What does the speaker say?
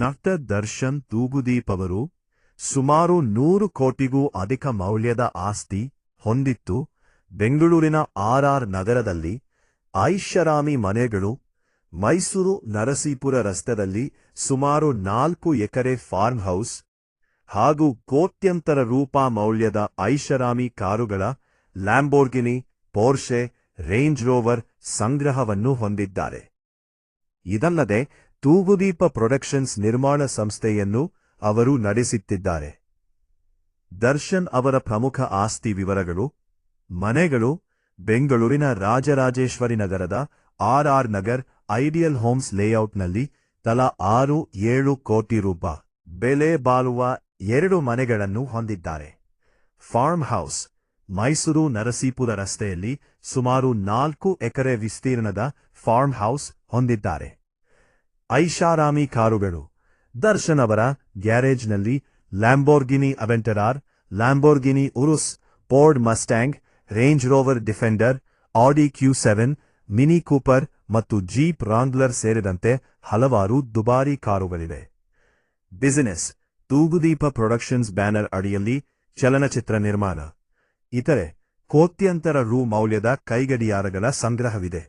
ನಟ ದರ್ಶನ್ ತೂಗುದೀಪ್ ಅವರು ಸುಮಾರು 100 ಕೋಟಿಗೂ ಅಧಿಕ ಮೌಲ್ಯದ ಆಸ್ತಿ ಹೊಂದಿತ್ತು. ಬೆಂಗಳೂರಿನ ಆರ್ ನಗರದಲ್ಲಿ ಐಷಾರಾಮಿ ಮನೆಗಳು, ಮೈಸೂರು ನರಸೀಪುರ ರಸ್ತೆಯಲ್ಲಿ ಸುಮಾರು 4 ಎಕರೆ ಫಾರ್ಮ್ ಹೌಸ್ ಹಾಗೂ ಕೋಟ್ಯಂತರ ರೂಪಾಯಿ ಮೌಲ್ಯದ ಐಷಾರಾಮಿ ಕಾರುಗಳ ಲ್ಯಾಂಬೋರ್ಗಿನಿ, ಪೋರ್ಷೆ, ರೇಂಜ್ ರೋವರ್ ಸಂಗ್ರಹವನ್ನು ಹೊಂದಿದ್ದಾರೆ. ಇದಲ್ಲದೆ ತೂಗುದೀಪ ಪ್ರೊಡಕ್ಷನ್ಸ್ ನಿರ್ಮಾಣ ಸಂಸ್ಥೆಯನ್ನು ಅವರು ನಡೆಸುತ್ತಿದ್ದಾರೆ. ದರ್ಶನ್ ಅವರ ಪ್ರಮುಖ ಆಸ್ತಿ ವಿವರಗಳು: ಮನೆಗಳು, ಬೆಂಗಳೂರಿನ ರಾಜರಾಜೇಶ್ವರಿ ನಗರದ ಆರ್ ನಗರ್ ಐಡಿಯಲ್ ಹೋಮ್ಸ್ ಲೇಔಟ್ನಲ್ಲಿ ತಲಾ 6-7 ಕೋಟಿ ರೂಪಾಯಿ ಬೆಲೆ ಬಾಳುವ 2 ಮನೆಗಳನ್ನು ಹೊಂದಿದ್ದಾರೆ. ಫಾರ್ಮ್ ಹೌಸ್, ಮೈಸೂರು ನರಸೀಪುರ ರಸ್ತೆಯಲ್ಲಿ ಸುಮಾರು 4 ಎಕರೆ ವಿಸ್ತೀರ್ಣದ ಫಾರ್ಮ್ ಹೌಸ್ ಹೊಂದಿದ್ದಾರೆ. ಐಷಾರಾಮಿ ಕಾರುಗಳು: ದರ್ಶನ್ ಅವರ ಗ್ಯಾರೇಜ್ನಲ್ಲಿ Lamborghini Aventador, Lamborghini Urus, Ford Mustang, Range Rover Defender, Audi Q7, Mini Cooper ಮತ್ತು ಜೀಪ್ ರಾಂಗ್ಲರ್ ಸೇರಿದಂತೆ ಹಲವಾರು ದುಬಾರಿ ಕಾರುಗಳಿವೆ. ಬಿಸಿನೆಸ್: ತೂಗುದೀಪ ಪ್ರೊಡಕ್ಷನ್ಸ್ ಬ್ಯಾನರ್ ಅಡಿಯಲ್ಲಿ ಚಲನಚಿತ್ರ ನಿರ್ಮಾಣ, ಇತರೆ ಕೋಟ್ಯಂತರ ರೂ ಮೌಲ್ಯದ ಕೈಗಡಿಯಾರಗಳ ಸಂಗ್ರಹವಿದೆ.